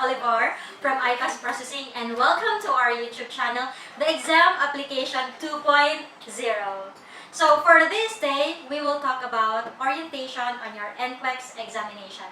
Olivar from IPASS Processing, and welcome to our YouTube channel, the Exam Application 2.0. So for this day, we will talk about orientation on your NCLEX examination.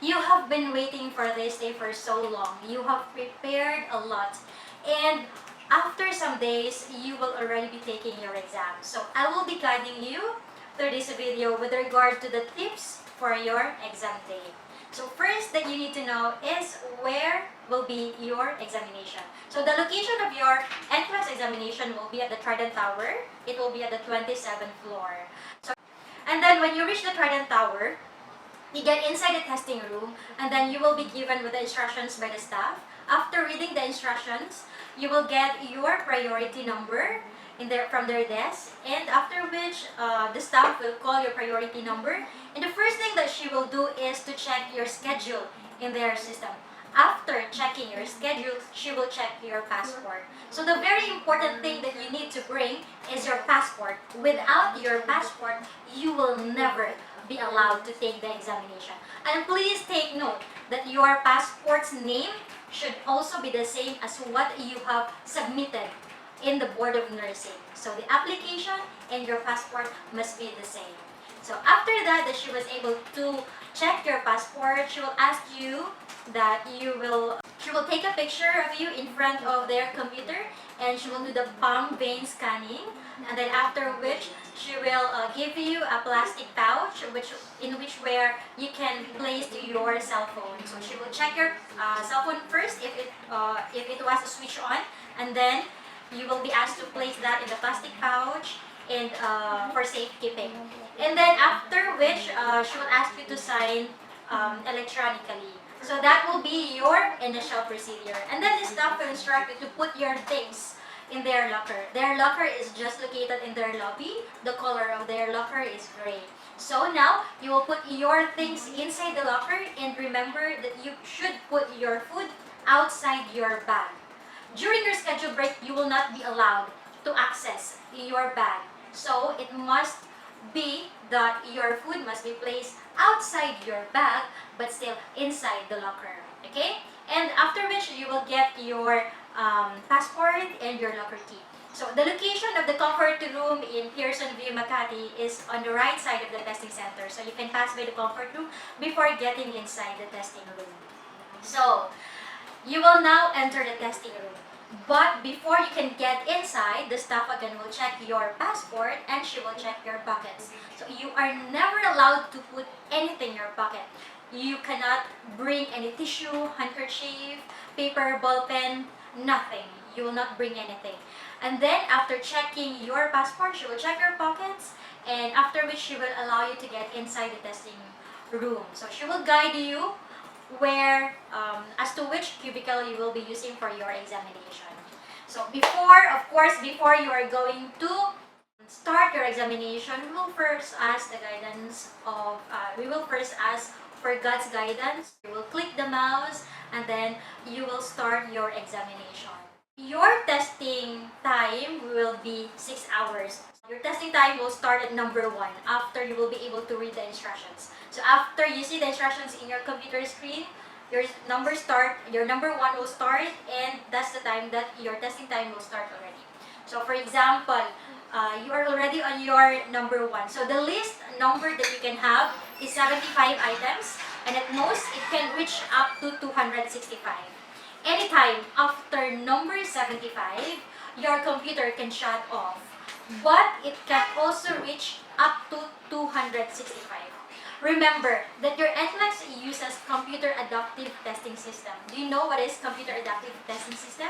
You have been waiting for this day for so long. You have prepared a lot, and after some days, you will already be taking your exam. So I will be guiding you through this video with regard to the tips for your exam day. So first that you need to know is where will be your examination. So the location of your NCLEX examination will be at the Trident Tower. It will be at the 27th floor. And then when you reach the Trident Tower, you get inside the testing room, and then you will be given with the instructions by the staff. After reading the instructions, you will get your priority number from their desk, and after which the staff will call your priority number, and the first thing that she will do is to check your schedule in their system. After checking your schedule, she will check your passport. So the very important thing that you need to bring is your passport. Without your passport, you will never be allowed to take the examination. And please take note that your passport's name should also be the same as what you have submitted in the Board of Nursing. So the application and your passport must be the same. So after that she was able to check your passport, she will ask you that she will take a picture of you in front of their computer, and she will do the palm vein scanning, and then after which she will give you a plastic pouch in which where you can place your cell phone. So she will check your cell phone first if it was switched on, and then you will be asked to place that in the plastic pouch and for safekeeping. And then after which she will ask you to sign electronically. So that will be your initial procedure. And then the staff will instruct you to put your things in their locker. Their locker is just located in their lobby. The color of their locker is gray. So now you will put your things inside the locker, and remember that you should put your food outside your bag. During your scheduled break, you will not be allowed to access your bag. So it must be that your food must be placed outside your bag but still inside the locker. Okay? And after which you will get your passport and your locker key. So the location of the comfort room in Pearson VUE Makati is on the right side of the testing center. So you can pass by the comfort room before getting inside the testing room. So you will now enter the testing room. But before you can get inside, the staff again will check your passport and she will check your pockets. So you are never allowed to put anything in your pocket. You cannot bring any tissue, handkerchief, paper, ball pen, nothing. You will not bring anything. And then after checking your passport, she will check your pockets, and after which she will allow you to get inside the testing room. So she will guide you where as to which cubicle you will be using for your examination. So before you are going to start your examination, we will first ask for God's guidance. You will click the mouse, and then you will start your examination. Your testing time will be 6 hours. Your testing time will start at number 1 after you will be able to read the instructions. So after you see the instructions in your computer screen, your number 1 will start, and that's the time that your testing time will start already. So for example, you are already on your number 1. So the least number that you can have is 75 items, and at most it can reach up to 265. Anytime after number 75, your computer can shut off, but it can also reach up to 265. Remember that your NCLEX uses computer adaptive testing system. Do you know what is computer adaptive testing system?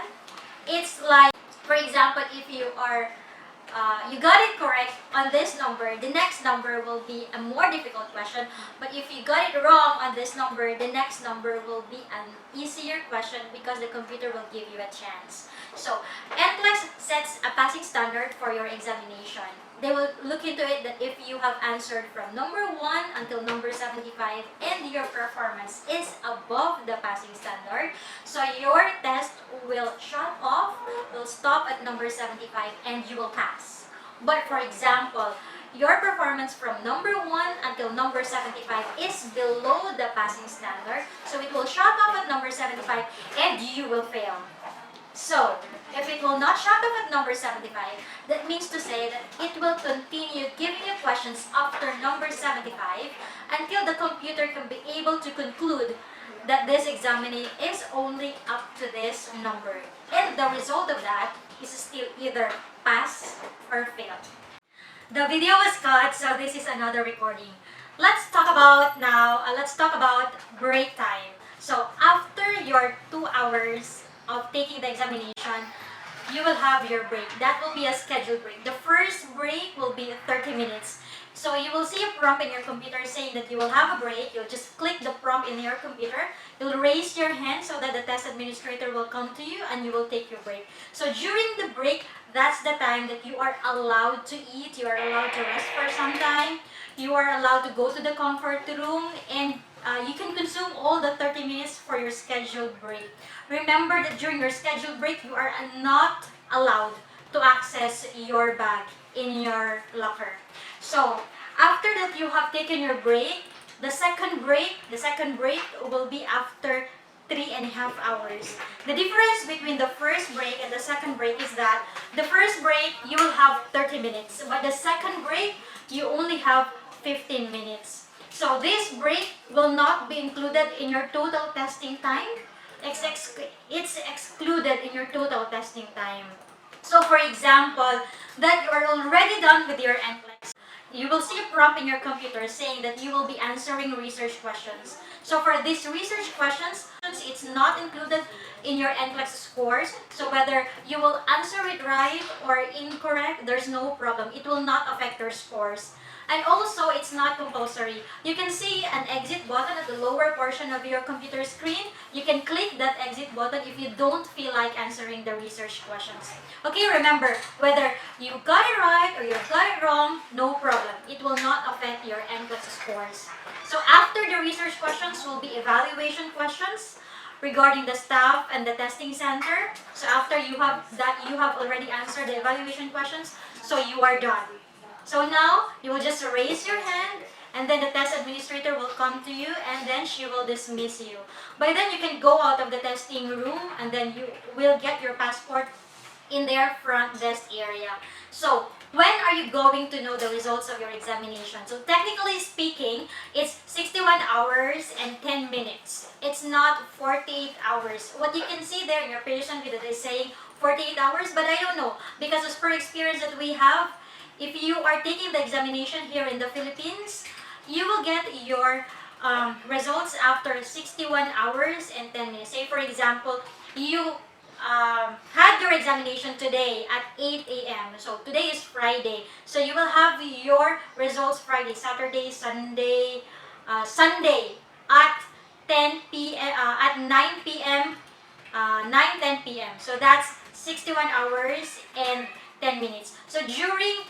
It's like, for example, if you got it correct on this number, the next number will be a more difficult question. But if you got it wrong on this number, the next number will be an easier question because the computer will give you a chance. So NCLEX sets a passing standard for your examination. They will look into it that if you have answered from number 1 until number 75 and your performance is above the passing standard, so your test will shut off, will stop at number 75, and you will pass. But for example, your performance from number 1 until number 75 is below the passing standard, so it will shut off at number 75 and you will fail. So, if it will not shut off at number 75, that means to say that it will continue giving you questions after number 75 until the computer can be able to conclude that this examination is only up to this number. And the result of that is still either pass or fail. The video was cut, so this is another recording. Let's talk about break time. So after your 2 hours of taking the examination, you will have your break. That will be a scheduled break. The first break will be 30 minutes. So you will see a prompt in your computer saying that you will have a break. You'll just click the prompt in your computer. You'll raise your hand so that the test administrator will come to you and you will take your break. So during the break, that's the time that you are allowed to eat. You are allowed to rest for some time. You are allowed to go to the comfort room, and you can consume all the 30 minutes for your scheduled break. Remember that during your scheduled break, you are not allowed to access your bag in your locker. So after that you have taken your break, the second break will be after 3.5 hours. The difference between the first break and the second break is that the first break you will have 30 minutes, but the second break you only have 15 minutes. So this break will not be included in your total testing time. It's excluded in your total testing time. So for example, that you are already done with your NCLEX, you will see a prompt in your computer saying that you will be answering research questions. So for these research questions, it's not included in your NCLEX scores. So whether you will answer it right or incorrect, there's no problem. It will not affect your scores. And also, it's not compulsory. You can see an exit button at the lower portion of your computer screen. You can click that exit button if you don't feel like answering the research questions. Okay, remember, whether you got it right or you got it wrong, no problem. It will not affect your NCLEX scores. So after the research questions will be evaluation questions regarding the staff and the testing center. So after you have that, you have already answered the evaluation questions, so you are done. So now, you will just raise your hand, and then the test administrator will come to you, and then she will dismiss you. By then, you can go out of the testing room, and then you will get your passport in their front desk area. So, when are you going to know the results of your examination? So, technically speaking, it's 61 hours and 10 minutes. It's not 48 hours. What you can see there in your Pearson video is saying 48 hours, but I don't know. Because as per experience that we have, if you are taking the examination here in the Philippines, you will get your results after 61 hours and 10 minutes. Say for example, you had your examination today at 8 a.m. So today is Friday. So you will have your results Friday, Saturday, Sunday, Sunday at 10 p.m. At 9 p.m. 9:10 p.m. So that's 61 hours and 10 minutes. So during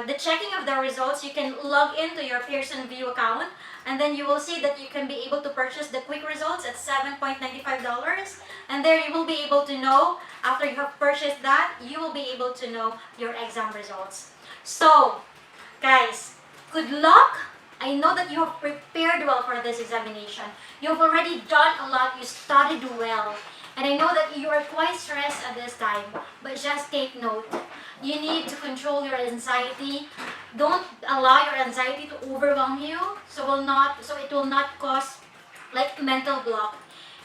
the checking of the results, you can log into your Pearson VUE account, and then you will see that you can be able to purchase the quick results at $7.95, and there you will be able to know, after you have purchased that, you will be able to know your exam results. So, guys, good luck. I know that you have prepared well for this examination. You've already done a lot. You studied well. And I know that you are quite stressed at this time, but just take note. You need to control your anxiety. Don't allow your anxiety to overwhelm you, so it will not cause like mental block.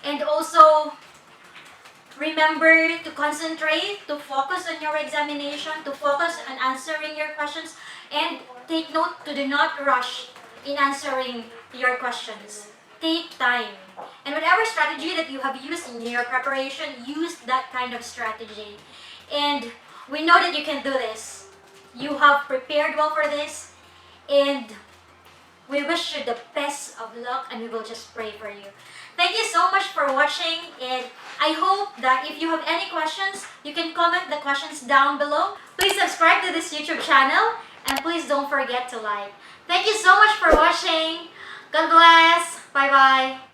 And also, remember to concentrate, to focus on your examination, to focus on answering your questions, and take note to do not rush in answering your questions. Take time. And whatever strategy that you have used in your preparation, use that kind of strategy. And we know that you can do this. You have prepared well for this. And we wish you the best of luck, and we will just pray for you. Thank you so much for watching, and I hope that if you have any questions, you can comment the questions down below. Please subscribe to this YouTube channel, and please don't forget to like. Thank you so much for watching. God bless. Bye-bye.